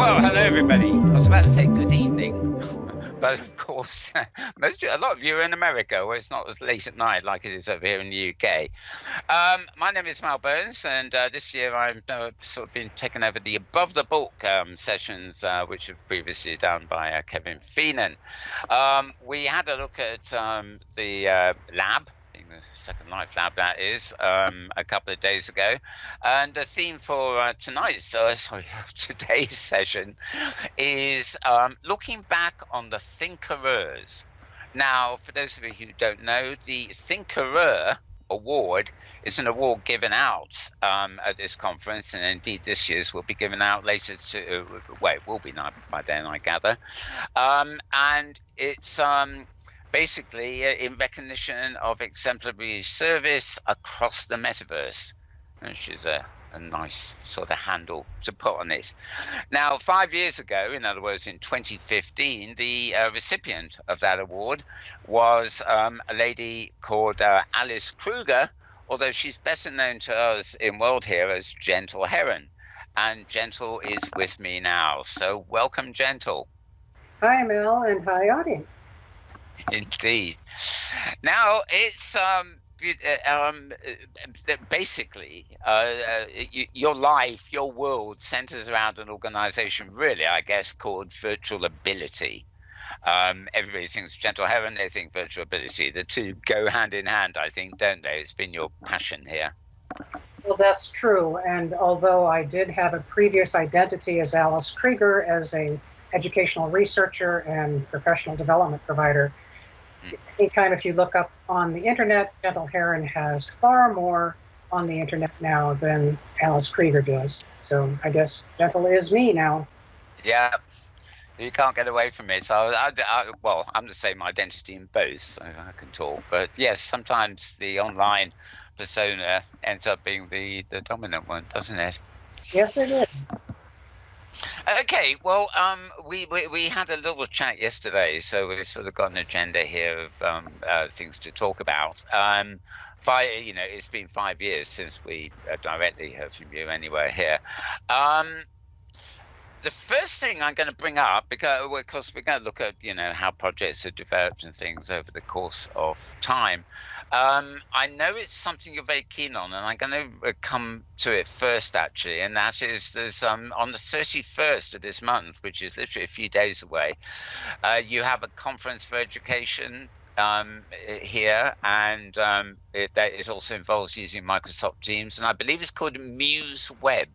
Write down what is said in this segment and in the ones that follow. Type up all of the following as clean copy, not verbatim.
Well, hello everybody. I was about to say good evening, but of course, a lot of you are in America, where it's not as late at night like it is over here in the UK. My name is Mal Burns, and this year I've sort of been taking over the Above the Book sessions, which were previously done by Kevin Feenan. We had a look at the lab. The Second Life Lab, that is, a couple of days ago, and the theme for today's session is looking back on the Thinkerers. Now, for those of you who don't know, the Thinkerer Award is an award given out at this conference, and indeed this year's will be given out later it will be by then, I gather, and it's basically in recognition of exemplary service across the metaverse, which is a nice sort of handle to put on it. Now, 5 years ago, in other words, in 2015, the recipient of that award was a lady called Alice Krueger, although she's better known to us in World here as Gentle Heron. And Gentle is with me now. So welcome, Gentle. Hi, Mel, and hi, audience. Indeed. Now, it's basically your life, your world centers around an organization, really, I guess, called Virtual Ability. Everybody thinks Gentle Heron, they think Virtual Ability. The two go hand in hand, I think, don't they? It's been your passion here. Well, that's true. And although I did have a previous identity as Alice Krueger, as a educational researcher and professional development provider, anytime if you look up on the internet, Gentle Heron has far more on the internet now than Alice Krueger does. So I guess Gentle is me now. Yeah, you can't get away from it. So well, I'm the same identity in both, so I can talk. But yes, sometimes the online persona ends up being the dominant one, doesn't it? Yes, it is. Okay, well, we had a little chat yesterday, so we've sort of got an agenda here of things to talk about. It's been 5 years since we directly heard from you anyway here. The first thing I'm going to bring up, because we're going to look at, how projects are developed and things over the course of time. I know it's something you're very keen on, and I'm going to come to it first, actually, and that is there's on the 31st of this month, which is literally a few days away, you have a conference for education here, and it also involves using Microsoft Teams, and I believe it's called Muse Web.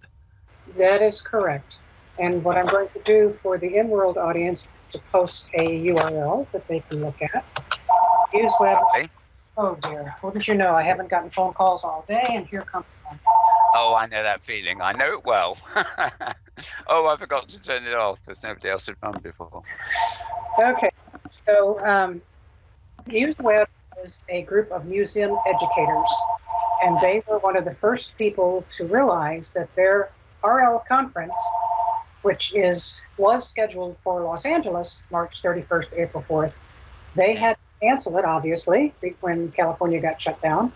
That is correct. And what I'm going to do for the in-world audience is to post a URL that they can look at. Muse Web. Okay. Oh dear, wouldn't you know, I haven't gotten phone calls all day, and here comes one. Oh, I know that feeling. I know it well. Oh, I forgot to turn it off because nobody else had run before. Okay, so Muse Web is a group of museum educators, and they were one of the first people to realize that their RL conference, which was scheduled for Los Angeles, March 31st to April 4th. They had to cancel it, obviously, when California got shut down.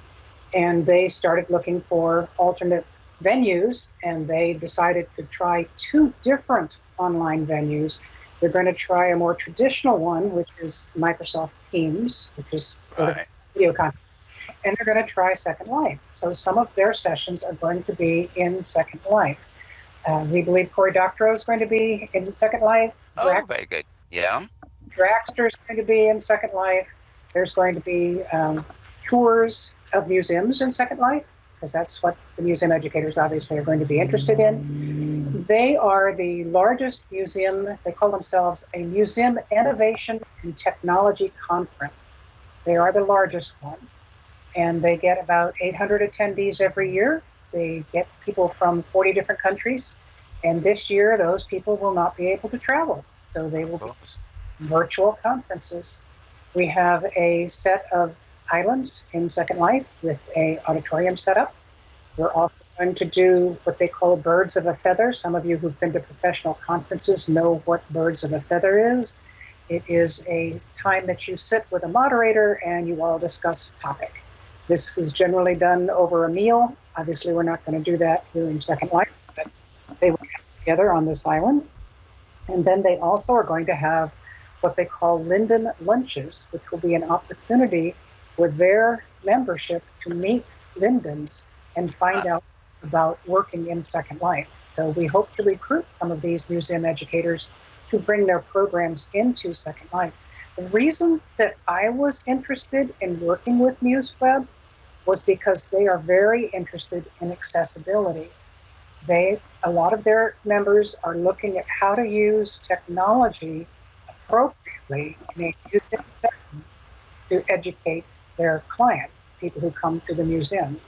And they started looking for alternate venues, and they decided to try two different online venues. They're going to try a more traditional one, which is Microsoft Teams, which is video conference. And they're going to try Second Life. So some of their sessions are going to be in Second Life. We believe Cory Doctorow is going to be in Second Life. Oh, very good. Yeah. Dragster is going to be in Second Life. There's going to be tours of museums in Second Life, because that's what the museum educators obviously are going to be interested in. They are the largest museum. They call themselves a Museum Innovation and Technology Conference. They are the largest one, and they get about 800 attendees every year. They get people from 40 different countries, and this year those people will not be able to travel, so they will be virtual conferences. We have a set of islands in Second Life with a auditorium setup. We're also going to do what they call birds of a feather. Some of you who've been to professional conferences know what birds of a feather is. It is a time that you sit with a moderator and you all discuss a topic. This is generally done over a meal. Obviously, we're not going to do that here in Second Life, but they will get together on this island. And then they also are going to have what they call Linden Lunches, which will be an opportunity for their membership to meet Lindens and find out about working in Second Life. So we hope to recruit some of these museum educators to bring their programs into Second Life. The reason that I was interested in working with MuseWeb was because they are very interested in accessibility. A lot of their members are looking at how to use technology appropriately in a museum setting to educate their client, people who come to the museum.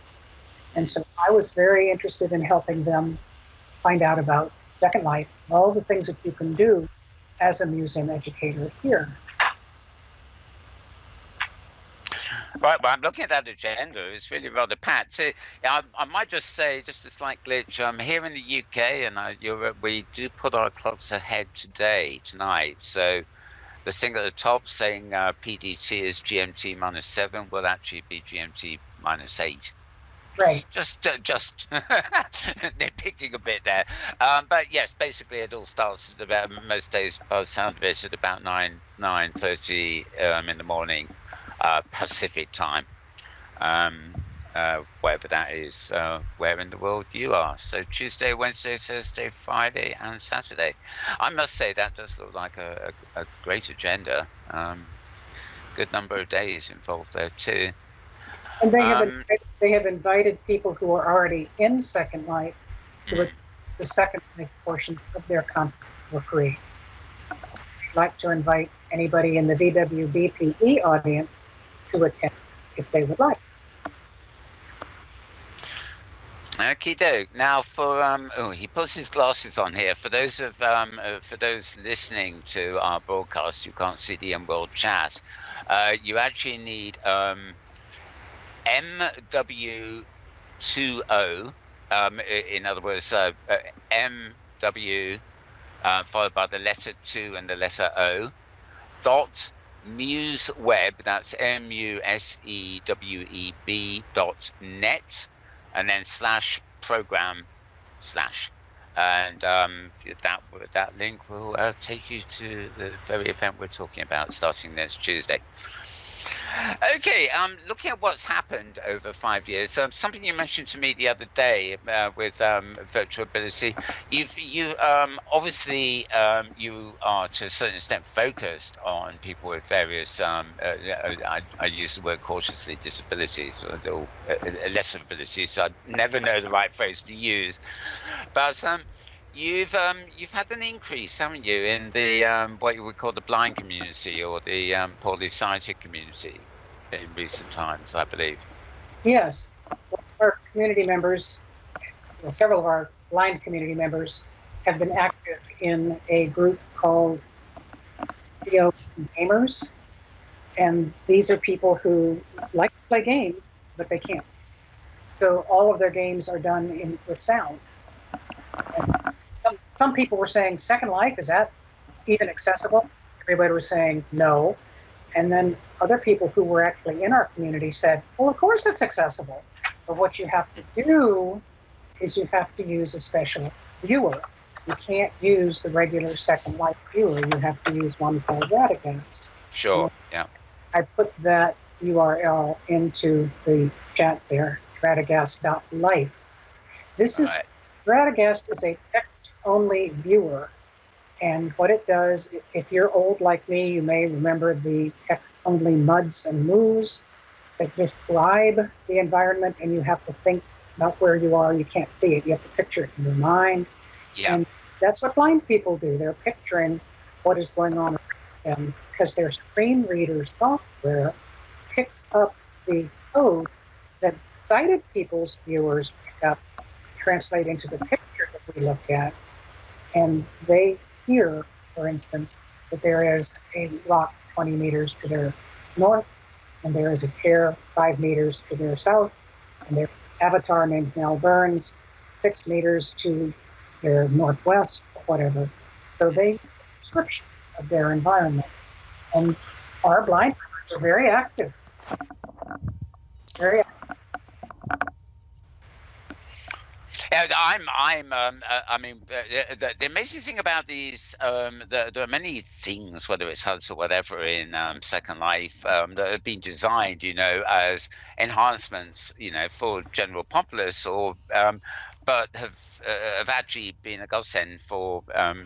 And so I was very interested in helping them find out about Second Life, all the things that you can do as a museum educator here. Right, well, I'm looking at that agenda. It's really rather packed. So I might just say, just a slight glitch. Here in the UK and Europe, we do put our clocks ahead tonight. So the thing at the top saying PDT is GMT -7 will actually be GMT -8. Right. Just nitpicking a bit there. But yes, basically it all starts at about, most days by the sound of it, at about 9:30 in the morning. Pacific time, whatever that is, where in the world you are. So Tuesday, Wednesday, Thursday, Friday, and Saturday. I must say that does look like a great agenda. Good number of days involved there too. And they have invited people who are already in Second Life to the Second Life portion of their conference for free. I'd like to invite anybody in the VWBPE audience to attend if they would like. Okie doke. Now for he puts his glasses on here. For those listening to our broadcast, you can't see the in-world chat. You actually need MW20. In other words, MW followed by the letter 2 and the letter O. MuseWeb, that's MUSEWEB.net, and then /program/ and that link will take you to the very event we're talking about starting next Tuesday. Okay, looking at what's happened over 5 years, something you mentioned to me the other day with virtual ability. You obviously you are to a certain extent focused on people with various. I use the word cautiously, disabilities or lesser abilities. So I never know the right phrase to use, but you've had an increase, haven't you, in the what you would call the blind community or the poorly sighted community in recent times, I believe. Yes, our community members, several of our blind community members, have been active in a group called Video Gamers, and these are people who like to play games, but they can't. So all of their games are done with sound. And some people were saying, Second Life, is that even accessible? Everybody was saying no. And then other people who were actually in our community said, well, of course it's accessible. But what you have to do is you have to use a special viewer. You can't use the regular Second Life viewer. You have to use one called Radagast. Sure, yeah. I put that URL into the chat there, radagast.life. This is, Radagast is a text-only viewer. And what it does, if you're old like me, you may remember the text-only MUDs and MOOs that describe the environment, and you have to think about where you are. You can't see it. You have to picture it in your mind. Yeah. And that's what blind people do. They're picturing what is going on around them because their screen reader software picks up the code that sighted people's viewers pick up, translate into the picture that we look at, and they hear, for instance, that there is a rock 20 meters to their north, and there is a pair 5 meters to their south, and their avatar named Mel Burns 6 meters to their northwest, or whatever. So they descriptions of their environment. And our blind members are very active. Very active. Yeah, I mean, the amazing thing about these, there are many things, whether it's hubs or whatever, in Second Life that have been designed, as enhancements, for general populace, or but have actually been a godsend for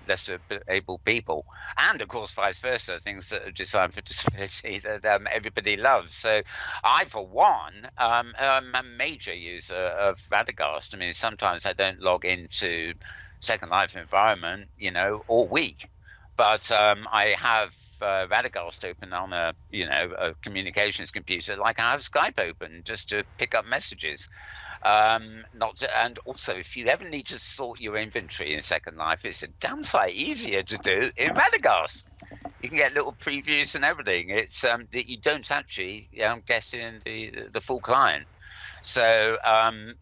less able people, and of course vice versa, things that are designed for disability that everybody loves. So, I, for one, am a major user of Radagast. I mean, sometimes I don't log into Second Life environment, all week. But I have Radagast open on a communications computer, like I have Skype open just to pick up messages. And also, if you ever need to sort your inventory in Second Life, it's a damn sight easier to do in Radagast. You can get little previews and everything. It's that you don't actually get in the full client. So I'm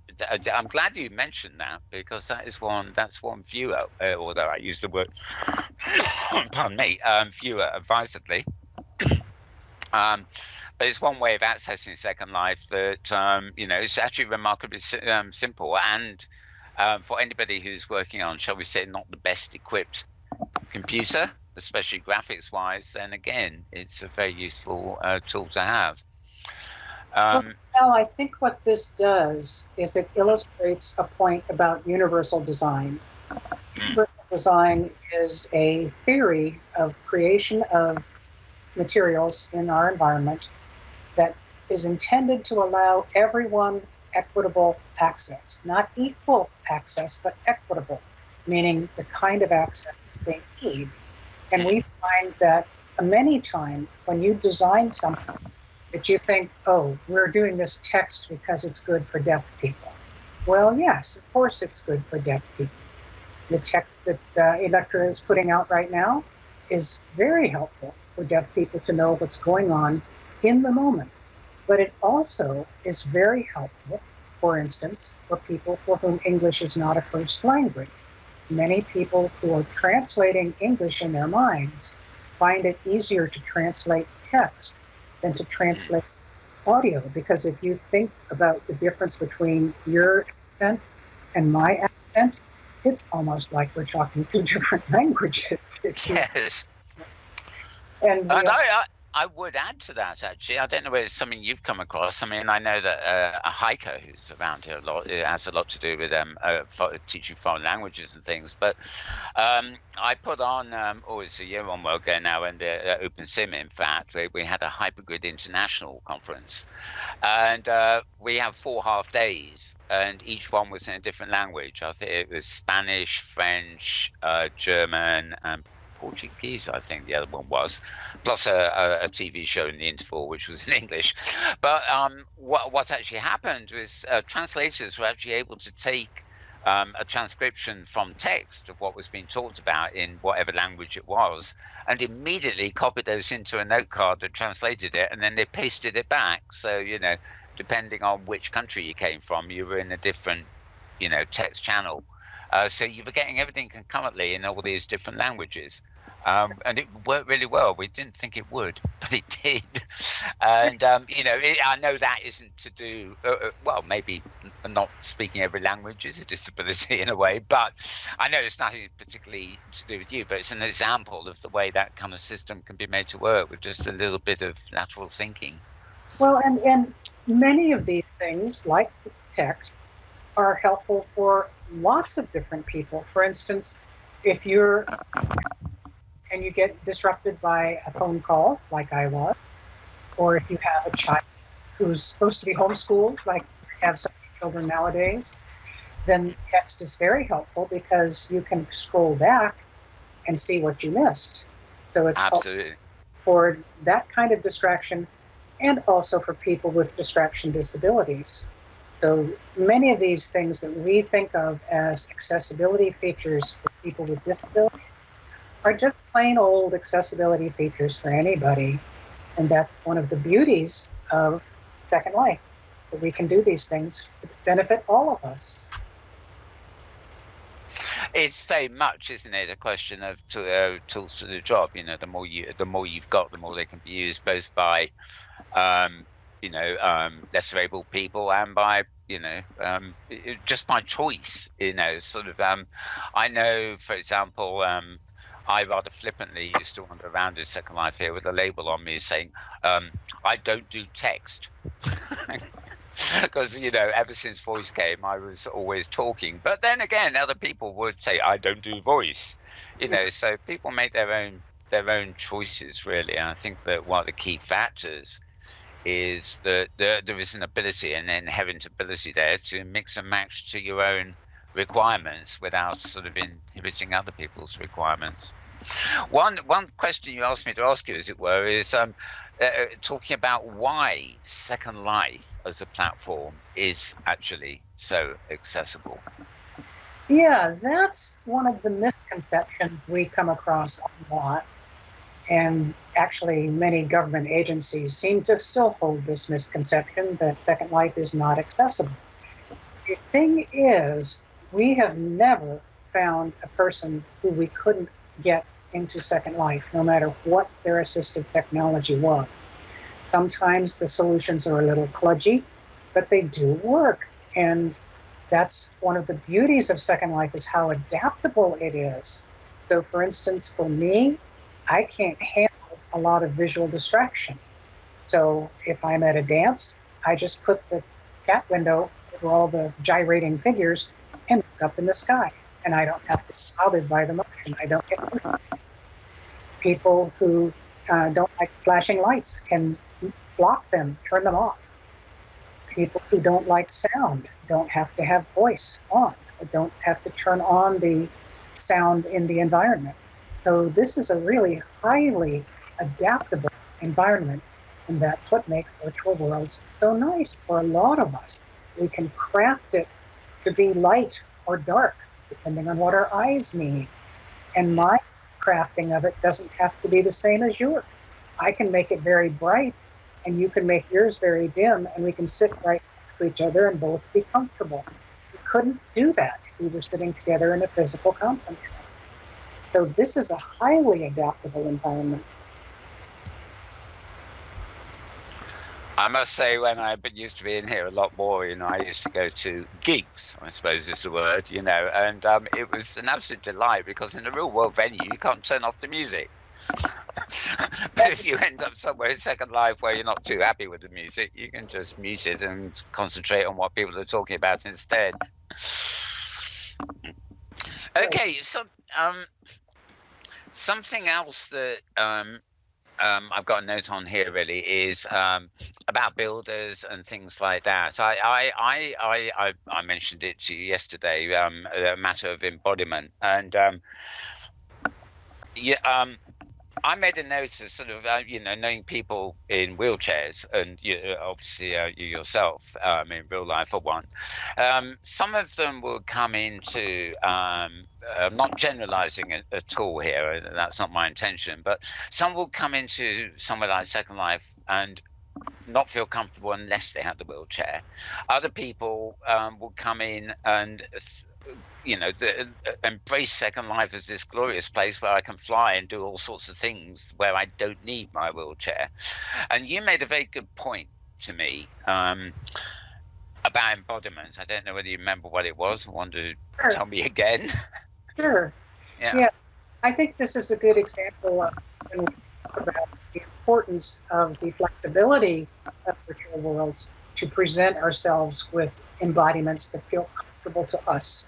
glad you mentioned that, because that's one viewer, although I use the word pardon me, viewer advisedly. But it's one way of accessing Second Life that it's actually remarkably simple, and for anybody who's working on, shall we say, not the best equipped computer, especially graphics wise, then again, it's a very useful tool to have. Well, I think what this does is it illustrates a point about universal design. Universal design is a theory of creation of materials in our environment that is intended to allow everyone equitable access, not equal access, but equitable, meaning the kind of access they need. And we find that many times when you design something that you think, oh, we're doing this text because it's good for deaf people. Well, yes, of course it's good for deaf people. The text that Electra is putting out right now is very helpful for deaf people to know what's going on in the moment. But it also is very helpful, for instance, for people for whom English is not a first language. Many people who are translating English in their minds find it easier to translate text than to translate audio, because if you think about the difference between your accent and my accent, it's almost like we're talking two different languages. Yes. And I would add to that, actually. I don't know whether it's something you've come across. I mean, I know that a hiker who's around here a lot, it has a lot to do with teaching foreign languages and things. But I put on, it's a year on ago now, and OpenSim, in fact, we had a Hypergrid International conference. And we have 4 half days, and each one was in a different language. I think it was Spanish, French, German, and Portuguese, I think the other one was, plus a TV show in the interval, which was in English. But what actually happened was translators were actually able to take a transcription from text of what was being talked about in whatever language it was, and immediately copied those into a note card that translated it, and then they pasted it back. So, depending on which country you came from, you were in a different, text channel. So you were getting everything concurrently in all these different languages. And it worked really well. We didn't think it would, but it did. And, I know that isn't to do, maybe not speaking every language is a disability in a way, but I know it's nothing particularly to do with you, but it's an example of the way that kind of system can be made to work with just a little bit of lateral thinking. Well, and many of these things, like text, are helpful for lots of different people. For instance, if you're and you get disrupted by a phone call, like I was, or if you have a child who's supposed to be homeschooled, like have some children nowadays, then text is very helpful because you can scroll back and see what you missed. So it's absolutely helpful for that kind of distraction, and also for people with distraction disabilities. So many of these things that we think of as accessibility features for people with disabilities are just plain old accessibility features for anybody. And that's one of the beauties of Second Life, that we can do these things to benefit all of us. It's very much, isn't it, a question of tools to the job. The more you've got, the more they can be used, both by lesser able people and by just by choice, sort of. I know, for example, I rather flippantly used to wander around in Second Life here with a label on me saying, I don't do text. Because, ever since voice came, I was always talking. But then again, other people would say, I don't do voice. So people make their own choices, really. And I think that one of the key factors is that there is an ability, an inherent ability there to mix and match to your own requirements without sort of inhibiting other people's requirements. One question you asked me to ask you, as it were, is talking about why Second Life as a platform is actually so accessible. Yeah, that's one of the misconceptions we come across a lot. And actually, many government agencies seem to still hold this misconception that Second Life is not accessible. The thing is, we have never found a person who we couldn't get into Second Life, no matter what their assistive technology was. Sometimes the solutions are a little kludgy, but they do work. And that's one of the beauties of Second Life, is how adaptable it is. So for instance, for me, I can't handle a lot of visual distraction. So if I'm at a dance, I just put the cat window over all the gyrating figures and look up in the sky. And I don't have to be bothered by the motion. I don't get moved. People who don't like flashing lights can block them, turn them off. People who don't like sound don't have to have voice on, or don't have to turn on the sound in the environment. So this is a really highly adaptable environment, and that's what makes virtual worlds so nice for a lot of us. We can craft it to be light or dark, depending on what our eyes need. And my crafting of it doesn't have to be the same as yours. I can make it very bright, and you can make yours very dim, and we can sit right next to each other and both be comfortable. We couldn't do that if we were sitting together in a physical conference. So this is a highly adaptable environment. I must say, when I used to be in here a lot more, I used to go to gigs, I suppose is the word, and it was an absolute delight, because in a real world venue, you can't turn off the music. But if you end up somewhere in Second Life where you're not too happy with the music, you can just mute it and concentrate on what people are talking about instead. Okay, so something else that I've got a note on here really is about builders and things like that. I mentioned it to you yesterday, a matter of embodiment, and I made a note of sort of knowing people in wheelchairs, and obviously you yourself in real life for one. Some of them will come into not generalizing at all here, that's not my intention, but some will come into somewhere like Second Life and not feel comfortable unless they have the wheelchair. Other people will come in and embrace Second Life as this glorious place where I can fly and do all sorts of things where I don't need my wheelchair. And you made a very good point to me about embodiment. I don't know whether you remember what it was. I want to tell me again. Sure. Yeah. I think this is a good example of when we talk about the importance of the flexibility of virtual worlds to present ourselves with embodiments that feel comfortable to us.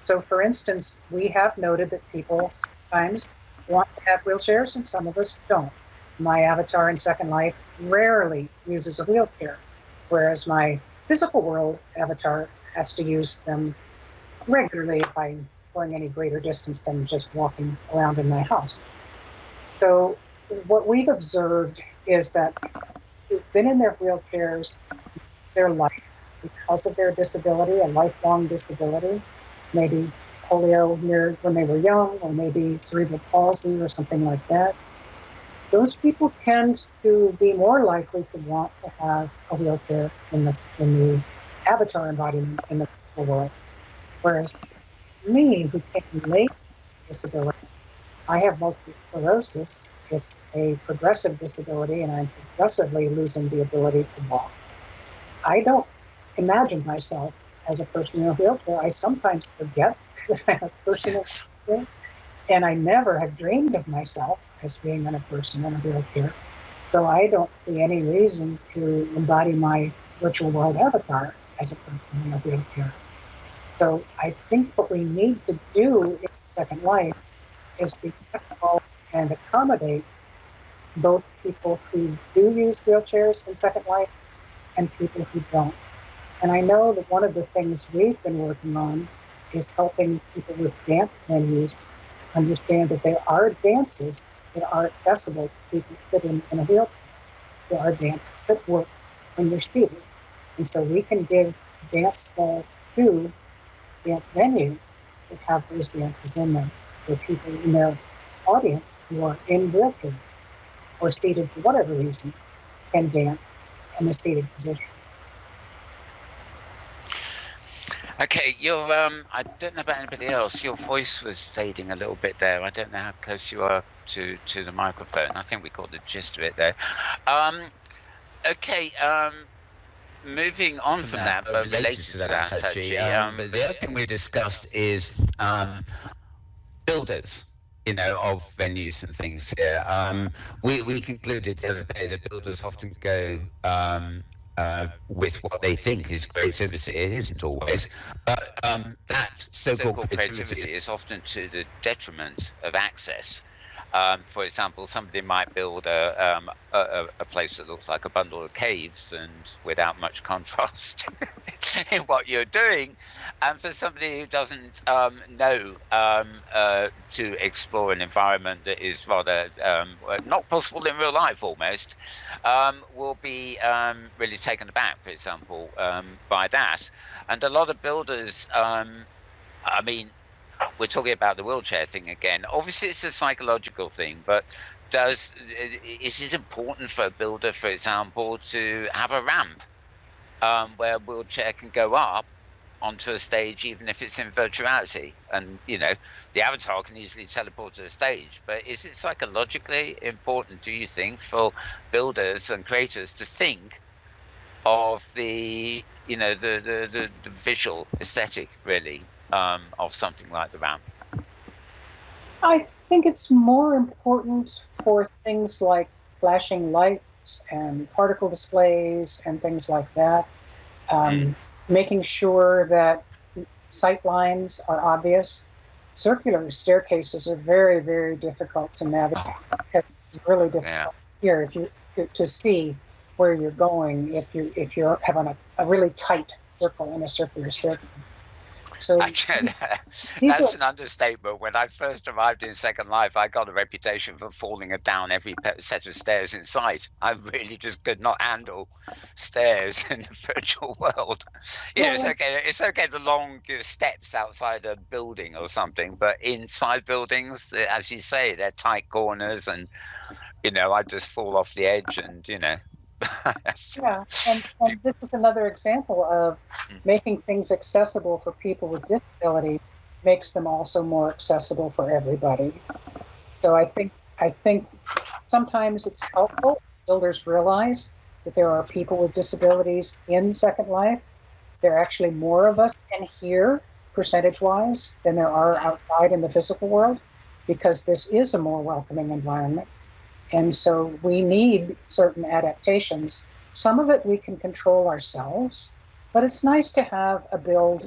So, for instance, we have noted that people sometimes want to have wheelchairs and some of us don't. My avatar in Second Life rarely uses a wheelchair, whereas my physical world avatar has to use them regularly if I'm going any greater distance than just walking around in my house. So what we've observed is that who've been in their wheelchairs their life because of their disability, a lifelong disability, maybe polio near when they were young, or maybe cerebral palsy or something like that. Those people tend to be more likely to want to have a wheelchair in the avatar embodiment in the physical world. Whereas me, who came late with disability, I have multiple sclerosis. It's a progressive disability, and I'm progressively losing the ability to walk. I don't imagine myself as a person in a wheelchair. I sometimes forget that I'm a person in a wheelchair, and I never have dreamed of myself as being a person in a wheelchair. So I don't see any reason to embody my virtual world avatar as a person in a wheelchair. So I think what we need to do in Second Life is be flexible and accommodate both people who do use wheelchairs in Second Life and people who don't. And I know that one of the things we've been working on is helping people with dance venues understand that there are dances that are accessible to people sitting in a wheelchair. There are dances that work when you're seated. And so we can give dance stalls to dance venues that have those dances in them, for people in their audience who are in wheelchairs or seated for whatever reason can dance in a seated position. Okay, I don't know about anybody else. Your voice was fading a little bit there. I don't know how close you are to the microphone. I think we got the gist of it there. Okay, moving on from that, but related to that, actually, the other thing we discussed is builders, of venues and things here. We concluded the other day that builders often go with what they think is creativity. It isn't always, but that so-called creativity is often to the detriment of access. For example, somebody might build a place that looks like a bundle of caves and without much contrast in what you're doing. And for somebody who doesn't know to explore an environment that is rather not possible in real life almost, will be really taken aback, for example, by that. And a lot of builders, we're talking about the wheelchair thing again. Obviously, it's a psychological thing, but is it important for a builder, for example, to have a ramp where a wheelchair can go up onto a stage, even if it's in virtual reality? And, the avatar can easily teleport to the stage. But is it psychologically important, do you think, for builders and creators to think of the visual aesthetic, really, of something like the ramp? I think it's more important for things like flashing lights and particle displays and things like that. Making sure that sight lines are obvious. Circular staircases are very, very difficult to navigate. It's really difficult here if you to see where you're going if you're having a really tight circle in a circular staircase. So that's an understatement. When I first arrived in Second Life, I got a reputation for falling down every set of stairs in sight. I really just could not handle stairs in the virtual world. It's okay. It's okay, the long steps outside a building or something, but inside buildings, as you say, they're tight corners, and I just fall off the edge, and Yeah, and this is another example of making things accessible for people with disability makes them also more accessible for everybody. So I think sometimes it's helpful builders realize that there are people with disabilities in Second Life. There are actually more of us in here, percentage-wise, than there are outside in the physical world, because this is a more welcoming environment. And so we need certain adaptations. Some of it we can control ourselves, but it's nice to have a build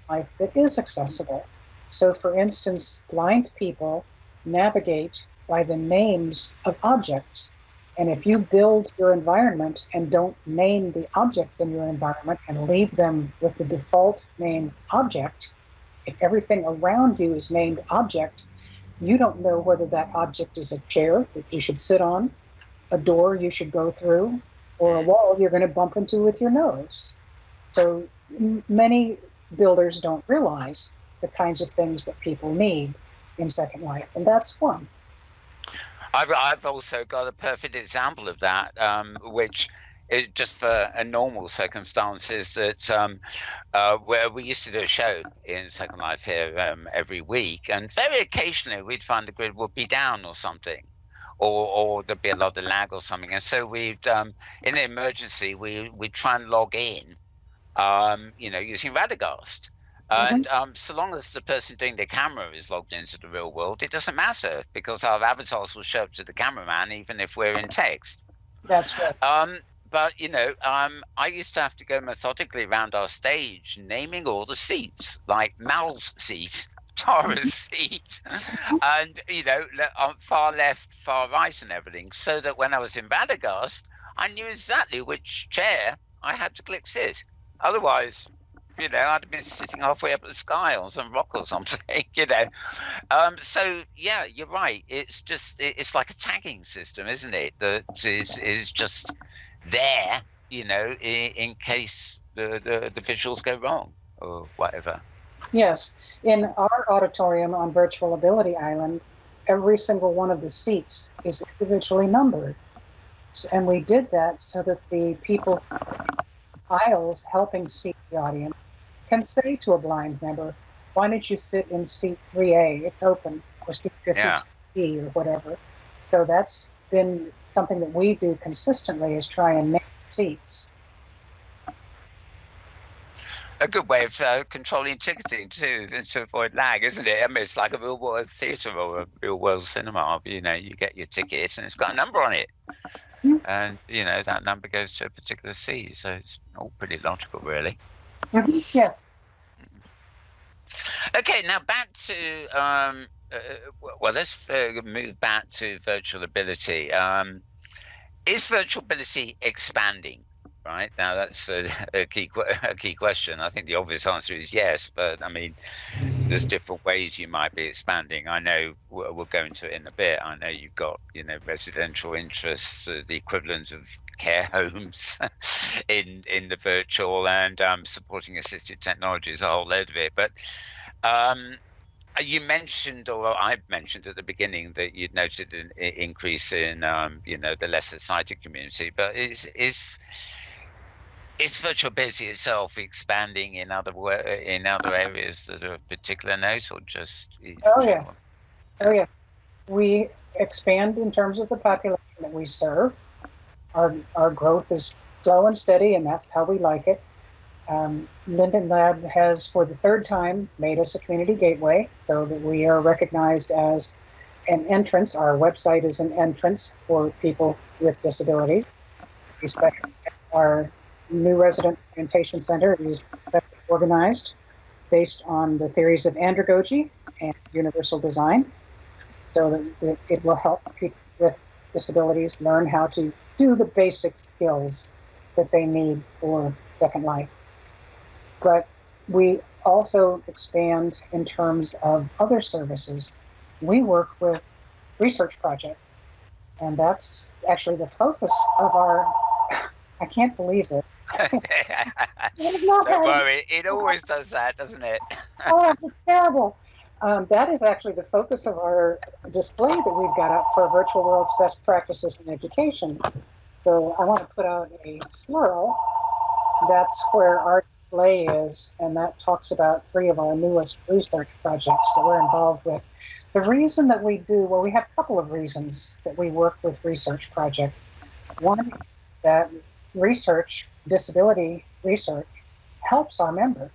life that is accessible. So for instance, blind people navigate by the names of objects. And if you build your environment and don't name the objects in your environment and leave them with the default named object, if everything around you is named object, you don't know whether that object is a chair that you should sit on, a door you should go through, or a wall you're going to bump into with your nose. So many builders don't realize the kinds of things that people need in Second Life, and that's one. I've also got a perfect example of that, which is just for a normal circumstances, that where we used to do a show in Second Life here every week, and very occasionally we'd find the grid would be down or something, or there'd be a lot of lag or something, and so we'd in an emergency we'd try and log in using Radagast. And so long as the person doing the camera is logged into the real world, it doesn't matter because our avatars will show up to the cameraman even if we're in text. That's right. But I used to have to go methodically around our stage, naming all the seats, like Mal's seat, Tara's seat, and far left, far right, and everything, so that when I was in Radagast, I knew exactly which chair I had to click sit. Otherwise, I'd have been sitting halfway up the sky on some rock or something, So yeah, you're right. It's just it's like a tagging system, isn't it? That is just there, in case the visuals go wrong or whatever. Yes. In our auditorium on Virtual Ability Island, every single one of the seats is individually numbered. And we did that so that the people aisles helping seat the audience can say to a blind member, why don't you sit in seat 3A? It's open, or seat 50B or whatever. So that's been something that we do consistently, is try and make seats. A good way of controlling ticketing too, to avoid lag, isn't it? I mean, it's like a real world theatre or a real world cinema. You get your ticket and it's got a number on it. And that number goes to a particular seat, so it's all pretty logical, really. Yes. Okay, now back to let's move back to virtual ability. Is virtual ability expanding? Right now, that's a key question. I think the obvious answer is yes, but I mean, there's different ways you might be expanding. I know we'll go into it in a bit. I know you've got residential interests, the equivalent of care homes in the virtual, and supporting assistive technologies, a whole load of it. But you mentioned, or I mentioned at the beginning, that you'd noted an increase in the lesser sighted community. But is virtual ability itself expanding in other areas that are of particular note, or just general? Yeah. We expand in terms of the population that we serve. Our growth is slow and steady, and that's how we like it. Linden Lab has, for the third time, made us a community gateway, so that we are recognized as an entrance. Our website is an entrance for people with disabilities. Especially our new resident orientation center is organized based on the theories of andragogy and universal design, so that it will help people with disabilities learn how to do the basic skills that they need for Second Life. But we also expand in terms of other services. We work with research projects, and that's actually the focus of our, I can't believe it. Don't worry, it always does that, doesn't it? Oh, it's terrible. That is actually the focus of our display that we've got up for Virtual World's Best Practices in Education. So I want to put out a swirl. That's where our display is, and that talks about 3 of our newest research projects that we're involved with. The reason that we do, well, we have a couple of reasons that we work with research projects. One, that research, disability research, helps our members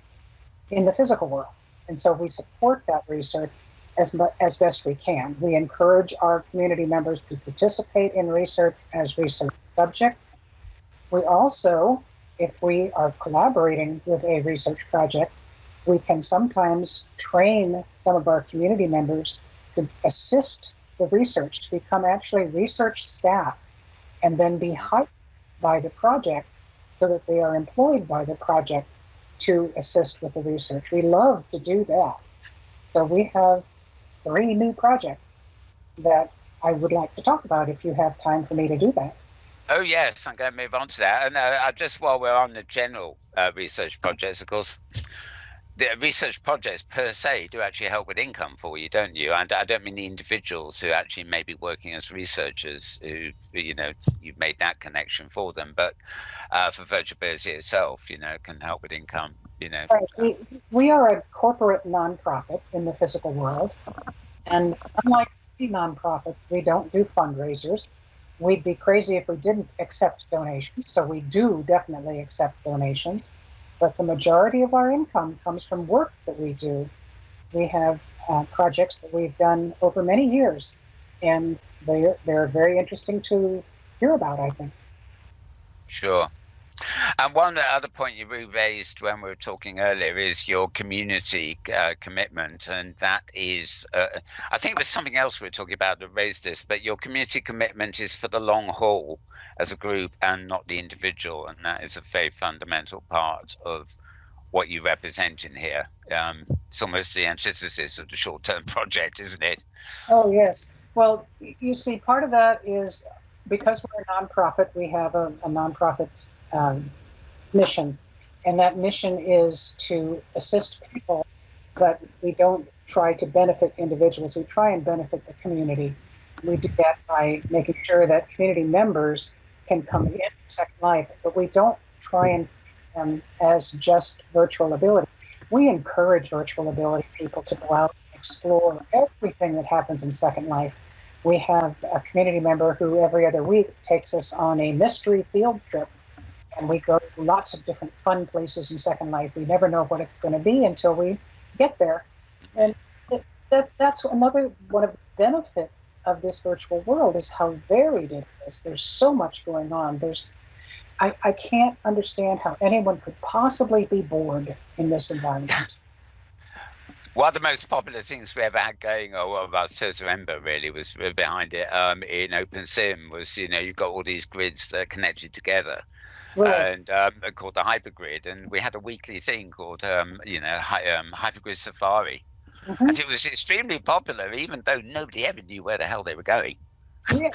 in the physical world. And so we support that research as best we can. We encourage our community members to participate in research as research subjects. We also, if we are collaborating with a research project, we can sometimes train some of our community members to assist the research, to become actually research staff, and then be hired by the project so that they are employed by the project to assist with the research. We love to do that. So we have 3 new projects that I would like to talk about if you have time for me to do that. Oh, yes, I'm going to move on to that. And just while we're on the general research projects, of course, the research projects per se do actually help with income for you, don't you? And I don't mean the individuals who actually may be working as researchers who, you've made that connection for them, but for virtual ability itself, can help with income, Right. We are a corporate nonprofit in the physical world. And unlike any nonprofit, we don't do fundraisers. We'd be crazy if we didn't accept donations. So we do definitely accept donations. but the majority of our income comes from work that we do. We have projects that we've done over many years, and they're very interesting to hear about, I think. Sure. And one other point you raised when we were talking earlier is your community commitment. And that is, I think there's something else we were talking about that raised this, but your community commitment is for the long haul as a group and not the individual. And that is a very fundamental part of what you represent in here. It's almost the antithesis of the short-term project, isn't it? Oh, yes. Well, you see, part of that is because we're a nonprofit, we have a nonprofit mission, and that mission is to assist people, but we don't try to benefit individuals. We try and benefit the community. We do that by making sure that community members can come in Second Life, but we don't try and as just virtual ability. We encourage virtual ability people to go out and explore everything that happens in Second Life. We have a community member who every other week takes us on a mystery field trip, and we go to lots of different fun places in Second Life. We never know what it's going to be until we get there. And that's another one of the benefits of this virtual world is how varied it is. There's so much going on. I can't understand how anyone could possibly be bored in this environment. One of the most popular things we ever had going, or about first November really, was behind it in OpenSim was, you've got all these grids that are connected together. Right. And called the Hypergrid, and we had a weekly thing called Hypergrid Safari, and it was extremely popular, even though nobody ever knew where the hell they were going. Yeah.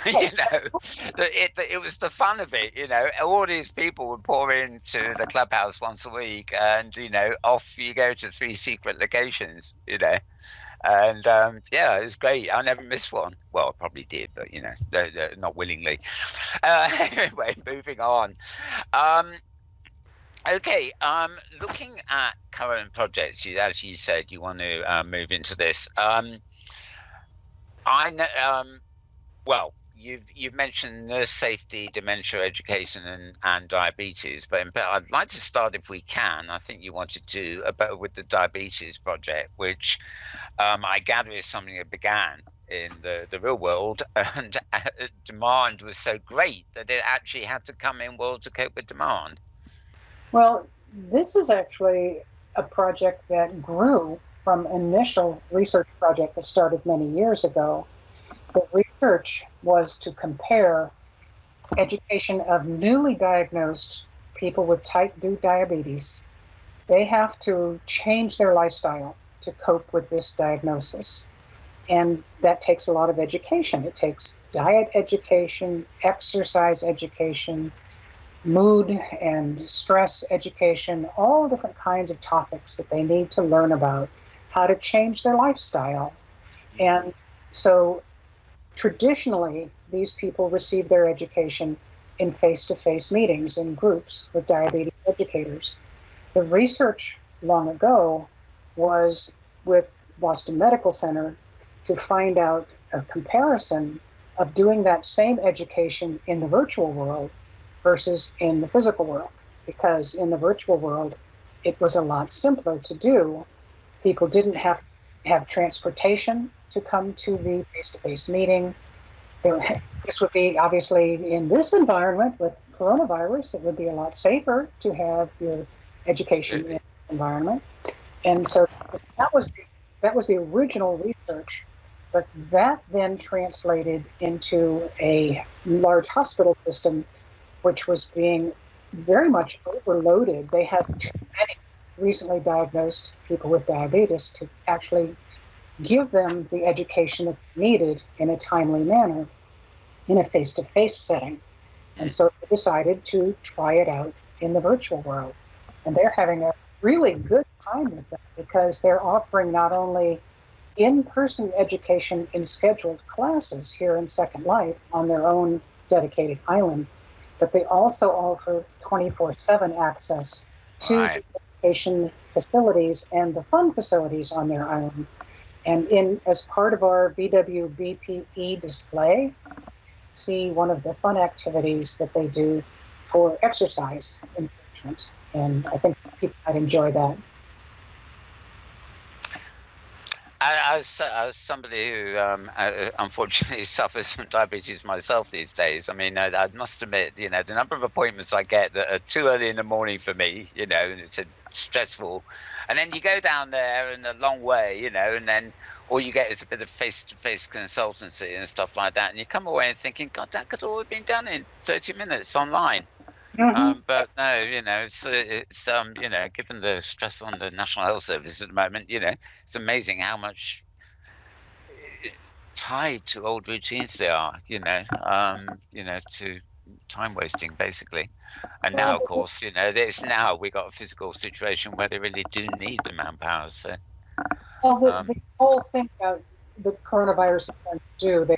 It was the fun of it. All these people would pour into the clubhouse once a week, and off you go to 3 secret locations. And it was great. I never missed one. Well, I probably did, but not willingly. Anyway, moving on. Okay. Looking at current projects, as you said, you want to move into this. I know. Well, you've mentioned nurse safety, dementia education, and diabetes, but I'd like to start, if we can. I think you wanted to with the diabetes project, which I gather is something that began in the real world, and demand was so great that it actually had to come in world to cope with demand. Well, this is actually a project that grew from an initial research project that started many years ago. The research was to compare education of newly diagnosed people with type 2 diabetes. They have to change their lifestyle to cope with this diagnosis. And that takes a lot of education. It takes diet education, exercise education, mood and stress education, all different kinds of topics that they need to learn about how to change their lifestyle. And so traditionally, these people receive their education in face-to-face meetings in groups with diabetes educators. The research long ago was with Boston Medical Center to find out a comparison of doing that same education in the virtual world versus in the physical world. Because in the virtual world, it was a lot simpler to do. People didn't have transportation to come to the face-to-face meeting. This would be, obviously, in this environment with coronavirus, it would be a lot safer to have your education in this environment. And so that was the original research, but that then translated into a large hospital system, which was being very much overloaded. They had too many recently diagnosed people with diabetes to actually give them the education that they needed in a timely manner in a face-to-face setting. And so they decided to try it out in the virtual world. And they're having a really good time with that because they're offering not only in-person education in scheduled classes here in Second Life on their own dedicated island, but they also offer 24/7 access to the education facilities and the fun facilities on their island. And as part of our VWBPE display, see one of the fun activities that they do for exercise encouragement. And I think people might enjoy that. As somebody who unfortunately suffers from diabetes myself these days, I mean, I must admit, the number of appointments I get that are too early in the morning for me, and it's stressful. And then you go down there and a long way, and then all you get is a bit of face-to-face consultancy and stuff like that. And you come away and thinking, God, that could all have been done in 30 minutes online. Mm-hmm. But no, it's given the stress on the National Health Service at the moment, it's amazing how much tied to old routines they are, to time wasting basically. And now, of course, it's now we got a physical situation where they really do need the manpower. So, well, the whole thing about the coronavirus is going to do,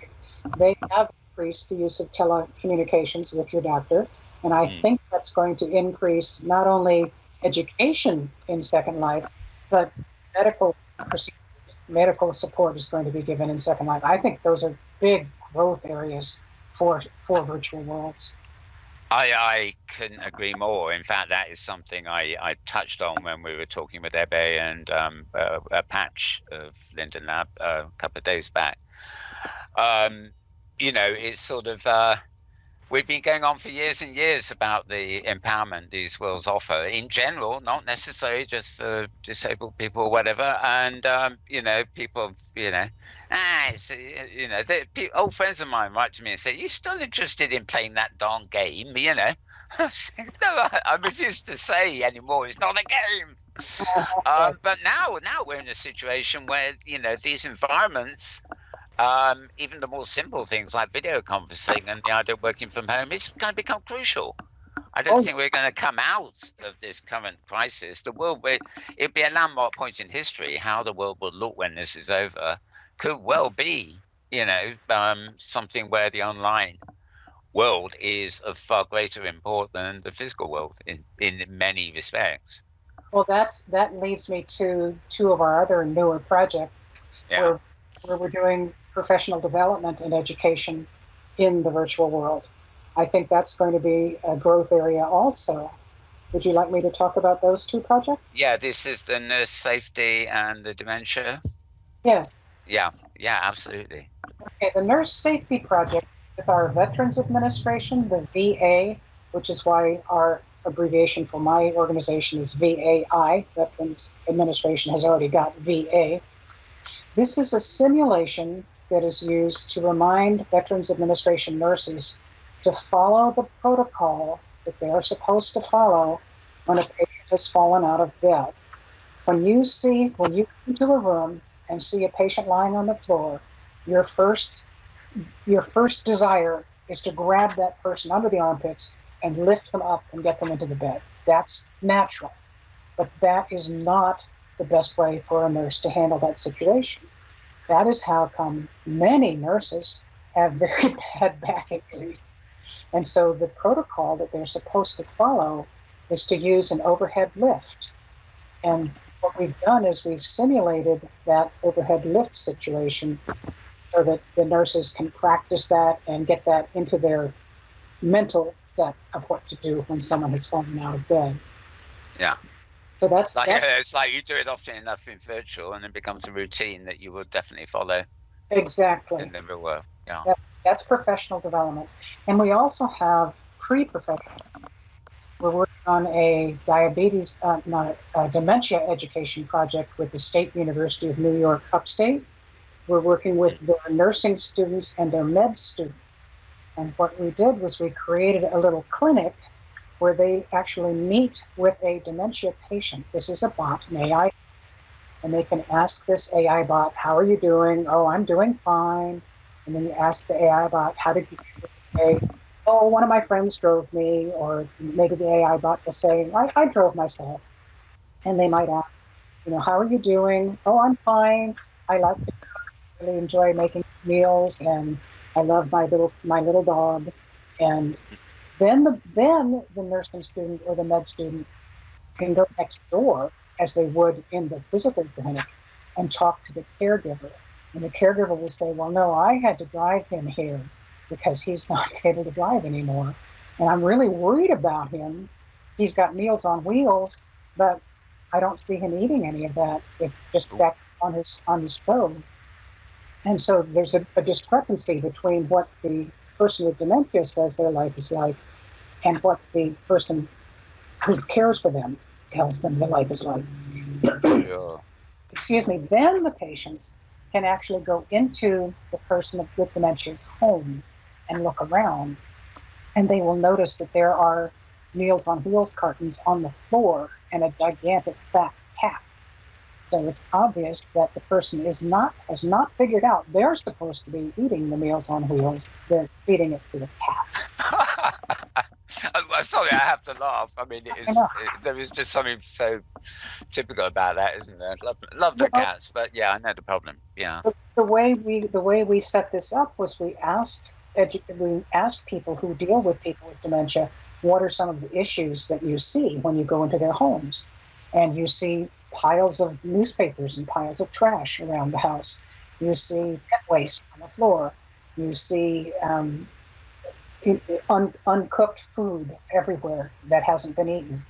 they have increased the use of telecommunications with your doctor. And I think that's going to increase not only education in Second Life, but medical support is going to be given in Second Life. I think those are big growth areas for virtual worlds. I couldn't agree more. In fact, that is something I touched on when we were talking with Ebbe and a Patch of Linden Lab a couple of days back. It's sort of... we've been going on for years and years about the empowerment these worlds offer in general, not necessarily just for disabled people or whatever. And, people, old friends of mine write to me and say, "You still interested in playing that darn game?" No, I refuse to say anymore, it's not a game. But now we're in a situation where, these environments, even the more simple things like video conferencing and the idea of working from home is going to become crucial. I don't think we're going to come out of this current crisis. It'll be a landmark point in history. How the world will look when this is over could well be, something where the online world is of far greater import than the physical world in many respects. Well, that leads me to two of our other newer projects where we're doing professional development and education in the virtual world. I think that's going to be a growth area also. Would you like me to talk about those two projects? Yeah, this is the nurse safety and the dementia. Yes. Yeah, absolutely. Okay, the nurse safety project with our Veterans Administration, the VA, which is why our abbreviation for my organization is VAI, Veterans Administration has already got VA. This is a simulation that is used to remind Veterans Administration nurses to follow the protocol that they are supposed to follow when a patient has fallen out of bed. When you come into a room and see a patient lying on the floor, your first desire is to grab that person under the armpits and lift them up and get them into the bed. That's natural, but that is not the best way for a nurse to handle that situation. That is how come many nurses have very bad back injuries. And so the protocol that they're supposed to follow is to use an overhead lift. And what we've done is we've simulated that overhead lift situation so that the nurses can practice that and get that into their mental set of what to do when someone has fallen out of bed. Yeah. So it's like you do it often enough in virtual and it becomes a routine that you will definitely follow. Exactly. In the real world. Yeah. That's professional development. And we also have pre-professional. We're working on a dementia education project with the State University of New York Upstate. We're working with their nursing students and their med students. And what we did was we created a little clinic where they actually meet with a dementia patient. This is a bot, an AI, and they can ask this AI bot, "How are you doing?" "Oh, I'm doing fine." And then you ask the AI bot, "How did you do today?" "Oh, one of my friends drove me," or maybe the AI bot will say, I drove myself. And they might ask, "How are you doing?" "Oh, I'm fine. I like to really enjoy making meals, and I love my little dog." And then the nursing student or the med student can go next door, as they would in the physical clinic, and talk to the caregiver. And the caregiver will say, "Well, no, I had to drive him here because he's not able to drive anymore. And I'm really worried about him he's got Meals on Wheels, but I don't see him eating any of that. It's just back on his stove. And so there's a discrepancy between what the person with dementia says their life is like and what the person who cares for them tells them their life is like. Sure. Excuse me. Then the patients can actually go into the person with dementia's home and look around, and they will notice that there are Meals on Wheels cartons on the floor and a gigantic fat cat. So it's obvious that the person has not figured out they're supposed to be eating the Meals on Wheels. They're feeding it to the cat. I'm sorry, I have to laugh. I mean, there is just something so typical about that, isn't there? Love the cats, but yeah, I know the problem. Yeah. The way we set this up was we asked people who deal with people with dementia, what are some of the issues that you see when you go into their homes, and you see piles of newspapers and piles of trash around the house. You see pet waste on the floor. You see uncooked food everywhere that hasn't been eaten.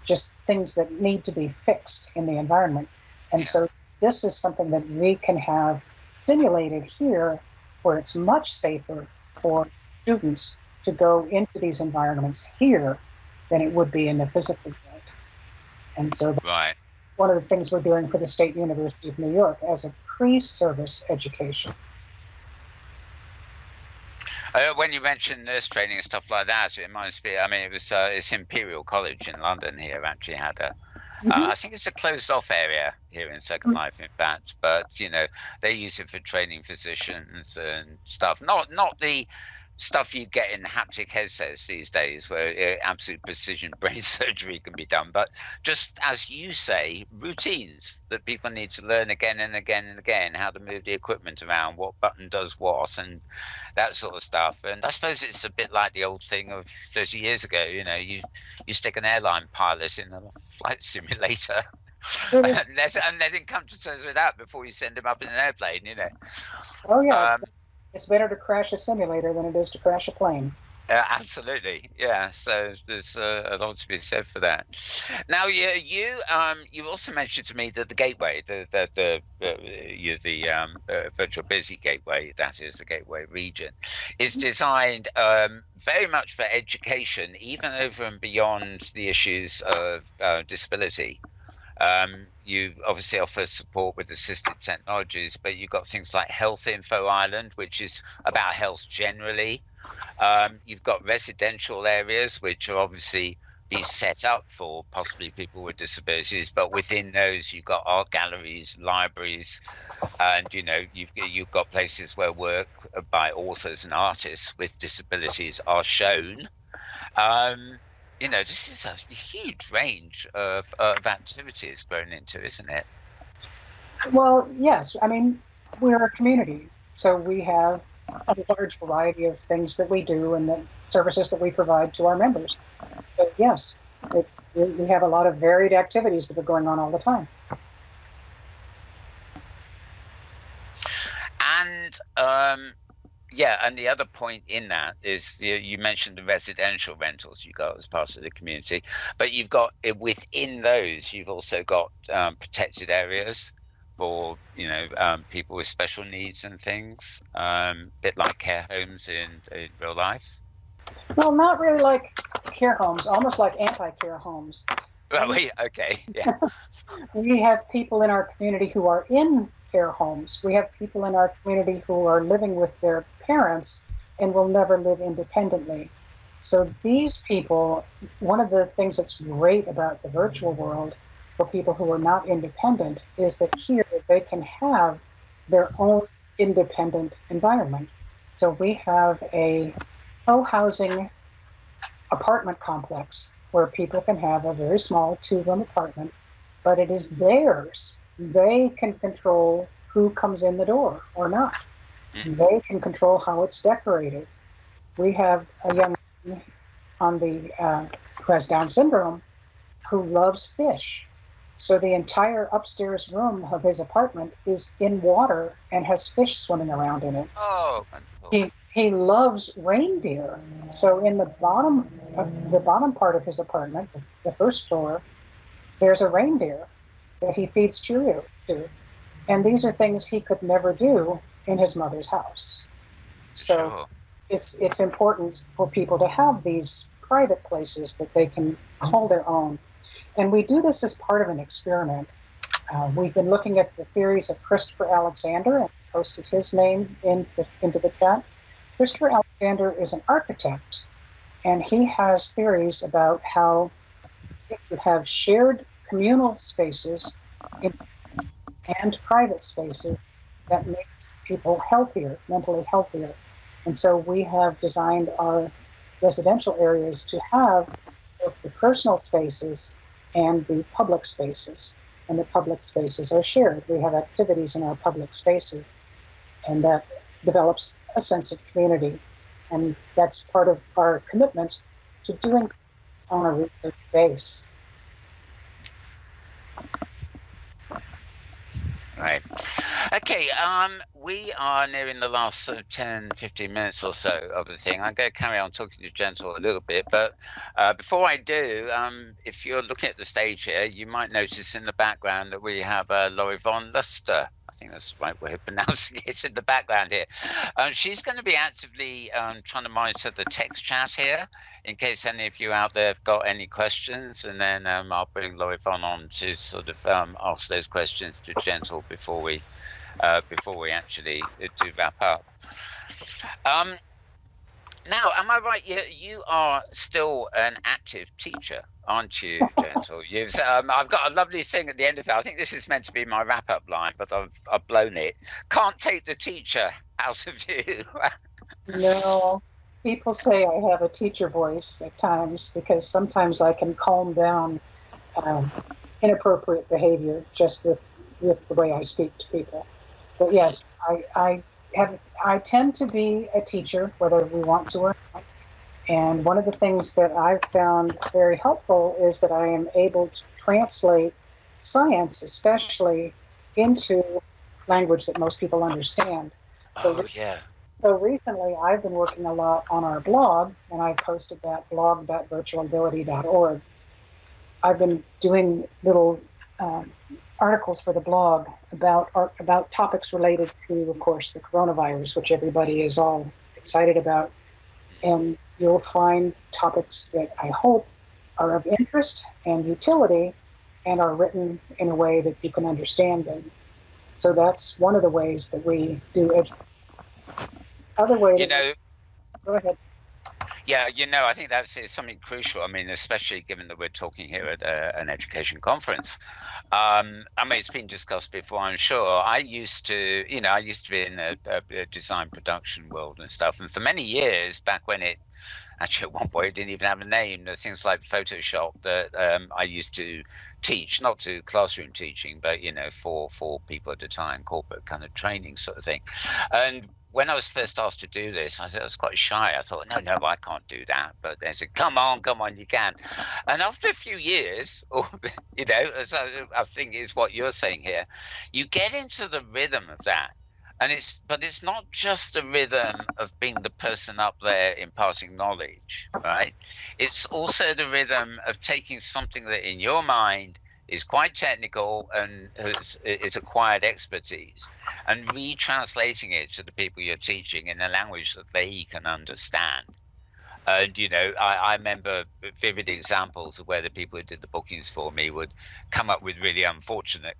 Just things that need to be fixed in the environment. And so this is something that we can have simulated here, where it's much safer for students to go into these environments here than it would be in the physical world. And so right. One of the things we're doing for the State University of New York as a pre-service education. When you mentioned nurse training and stuff like that, it reminds me. I mean, it's Imperial College in London here actually had a. I think it's a closed-off area here in Second Life, in fact. But they use it for training physicians and stuff. Not the stuff you get in haptic headsets these days, where absolute precision brain surgery can be done, but just, as you say, routines that people need to learn again and again and again, how to move the equipment around, what button does what, and that sort of stuff. And I suppose it's a bit like the old thing of 30 years ago. You stick an airline pilot in a flight simulator. And they didn't come to terms with that before you send them up in an airplane, Oh yeah. It's better to crash a simulator than it is to crash a plane. Absolutely, yeah. So there's a lot to be said for that. Now, you also mentioned to me that the gateway, the virtual busy gateway, that is the gateway region, is designed very much for education, even over and beyond the issues of disability. You obviously offer support with assistive technologies, but you've got things like Health Info Island, which is about health generally. You've got residential areas, which are obviously being set up for possibly people with disabilities, but within those you've got art galleries, libraries, and you've got places where work by authors and artists with disabilities are shown. This is a huge range of activities grown into, isn't it? Well, yes. I mean, we're a community, so we have a large variety of things that we do and the services that we provide to our members. But yes, we have a lot of varied activities that are going on all the time. And and the other point in that is you mentioned the residential rentals you got as part of the community, but you've got within those, you've also got protected areas for people with special needs and things, a bit like care homes in real life. Well, not really like care homes, almost like anti-care homes. Well, okay, yeah. We have people in our community who are in care homes. We have people in our community who are living with their parents and will never live independently. So these people, one of the things that's great about the virtual world for people who are not independent is that here they can have their own independent environment. So we have a co-housing apartment complex where people can have a very small 2-room apartment, but it is theirs. They can control who comes in the door or not. They can control how it's decorated. We have a young man who has Down syndrome who loves fish. So the entire upstairs room of his apartment is in water and has fish swimming around in it. Oh, wonderful. He loves reindeer. So in the bottom the bottom part of his apartment, the first floor, there's a reindeer that he feeds Cheerios to. And these are things he could never do in his mother's house. So Sure. it's important for people to have these private places that they can call their own. And we do this as part of an experiment. We've been looking at the theories of Christopher Alexander and posted his name into the chat. Christopher Alexander is an architect, and he has theories about how you have shared communal spaces and private spaces that make people healthier, mentally healthier. And so we have designed our residential areas to have both the personal spaces and the public spaces. And the public spaces are shared. We have activities in our public spaces, and that develops a sense of community. And that's part of our commitment to doing on a research base. Right. Okay, we are nearing the last sort of 10, 15 minutes or so of the thing. I'm going to carry on talking to Gentle a little bit, but before I do, if you're looking at the stage here, you might notice in the background that we have Laurie von Luster. I think that's the right way of pronouncing it. It's in the background here. She's going to be actively trying to monitor the text chat here in case any of you out there have got any questions, and then I'll bring Laurie von on to sort of ask those questions to Gentle before we actually do wrap up. Now, am I right? You are still an active teacher, aren't you, Gentle? I've got a lovely thing at the end of it. I think this is meant to be my wrap-up line, but I've blown it. Can't take the teacher out of you. No, people say I have a teacher voice at times because sometimes I can calm down inappropriate behavior just with the way I speak to people. But yes, I tend to be a teacher, whether we want to or not. And one of the things that I've found very helpful is that I am able to translate science, especially, into language that most people understand. Oh, yeah. So recently I've been working a lot on our blog, and I posted that blog.virtualability.org. I've been doing little articles for the blog about topics related to, of course, the coronavirus, which everybody is all excited about. And you'll find topics that I hope are of interest and utility and are written in a way that you can understand them. So that's one of the ways that we do education. Other ways, go ahead. Yeah, I think that's something crucial. I mean, especially given that we're talking here at an education conference. I mean, it's been discussed before, I'm sure. I used to be in a design production world and stuff. And for many years, back when actually at one point it didn't even have a name, things like Photoshop that I used to teach, not to classroom teaching, but, for people at a time, corporate kind of training sort of thing. And when I was first asked to do this, I was quite shy. I thought, no, I can't do that. But they said, come on, you can. And after a few years, I think is what you're saying here, you get into the rhythm of that. But it's not just the rhythm of being the person up there imparting knowledge, right? It's also the rhythm of taking something that in your mind is quite technical and is acquired expertise, and retranslating it to the people you're teaching in a language that they can understand. And, I remember vivid examples of where the people who did the bookings for me would come up with really unfortunate,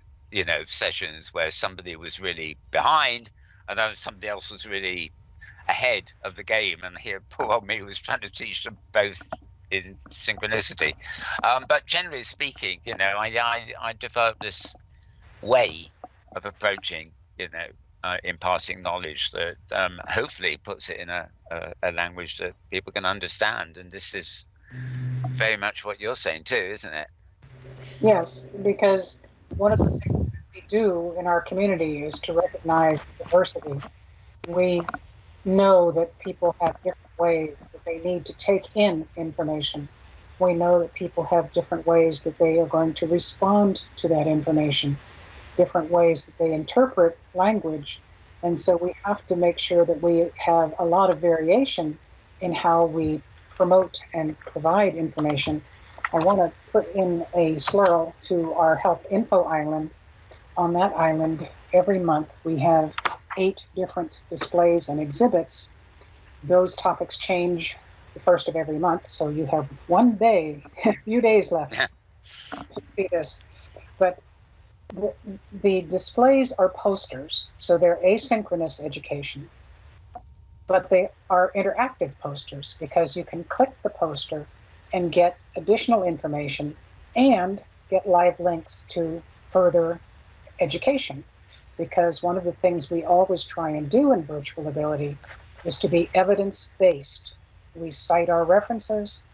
sessions where somebody was really behind and then somebody else was really ahead of the game. And here, poor old me was trying to teach them both in synchronicity. But generally speaking, I developed this way of approaching, imparting knowledge that hopefully puts it in a language that people can understand. And this is very much what you're saying too, isn't it? Yes, because one of the things that we do in our community is to recognize diversity. We know that people have different ways that they need to take in information. We know that people have different ways that they are going to respond to that information, different ways that they interpret language. And so we have to make sure that we have a lot of variation in how we promote and provide information, I want to put in a slurl to our health info island. On that island, every month we have 8 different displays and exhibits. Those topics change the first of every month, so you have one day, a few days left to see this. But the displays are posters, so they're asynchronous education, but they are interactive posters because you can click the poster and get additional information and get live links to further education. Because one of the things we always try and do in virtual ability is to be evidence-based. We cite our references,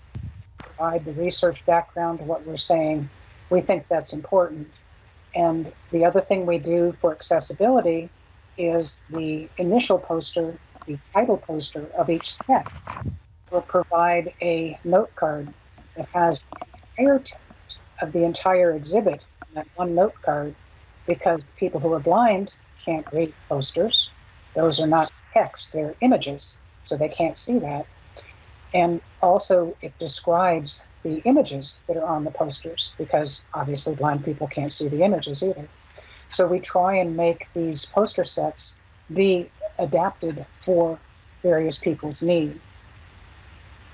provide the research background to what we're saying. We think that's important. And the other thing we do for accessibility is the initial poster, the title poster of each set will provide a note card that has the entire text of the entire exhibit on that one note card, because people who are blind can't read posters. Those are not text, they're images, so they can't see that. And also it describes the images that are on the posters, because obviously blind people can't see the images either. So we try and make these poster sets be adapted for various people's need.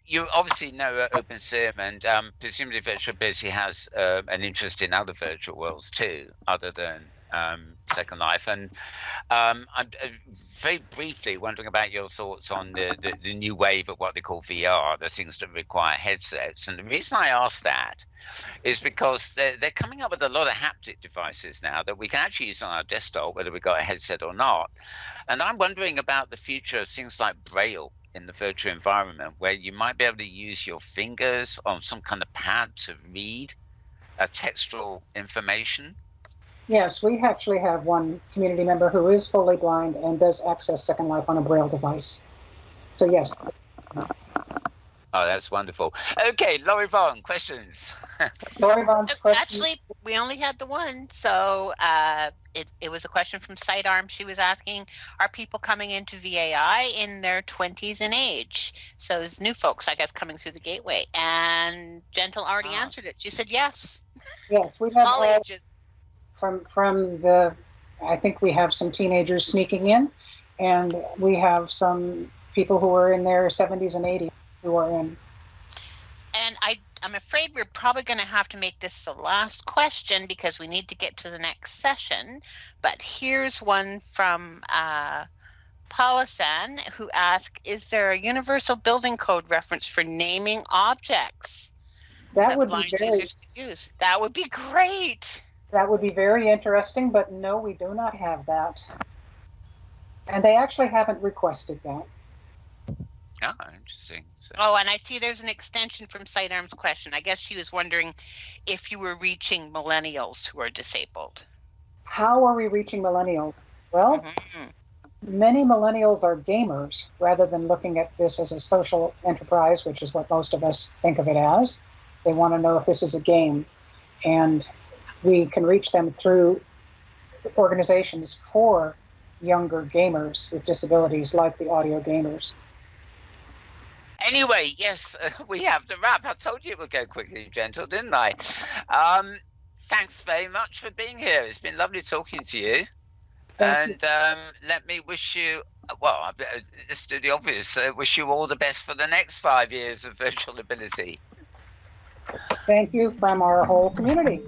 You obviously know OpenSim, and presumably Virtual Ability has an interest in other virtual worlds too, other than Second Life. And I'm very briefly wondering about your thoughts on the new wave of what they call VR, the things that require headsets. And the reason I ask that is because they're coming up with a lot of haptic devices now that we can actually use on our desktop, whether we've got a headset or not. And I'm wondering about the future of things like Braille in the virtual environment, where you might be able to use your fingers on some kind of pad to read a textual information. Yes, we actually have one community member who is fully blind and does access Second Life on a Braille device. So yes. Oh, that's wonderful. Okay, Laurie Vaughan, questions? Laurie Vaughan's question. Actually, we only had the one. So it was a question from Sidearm. She was asking, are people coming into VAI in their 20s in age? So it's new folks, I guess, coming through the gateway. And Gentle already answered it. She said yes. Yes, we have all ages. From the, I think we have some teenagers sneaking in, and we have some people who are in their 70s and 80s who are in. And I'm afraid we're probably going to have to make this the last question because we need to get to the next session. But here's one from Paulasan, who asked, is there a universal building code reference for naming objects that would blind be very, users could use? That would be great. That would be very interesting, but no, we do not have that. And they actually haven't requested that. Oh, interesting. So. Oh, and I see there's an extension from Sidearm's question. I guess she was wondering if you were reaching millennials who are disabled. How are we reaching millennials? Well, many millennials are gamers rather than looking at this as a social enterprise, which is what most of us think of it as. They want to know if this is a game. And we can reach them through organizations for younger gamers with disabilities like the Audio Gamers. Anyway, yes, we have to wrap. I told you it would go quickly, Gentle, didn't I? Thanks very much for being here. It's been lovely talking to you. Thank you. Let me wish you, well, let's do the obvious. Wish you all the best for the next 5 years of virtual ability. Thank you from our whole community.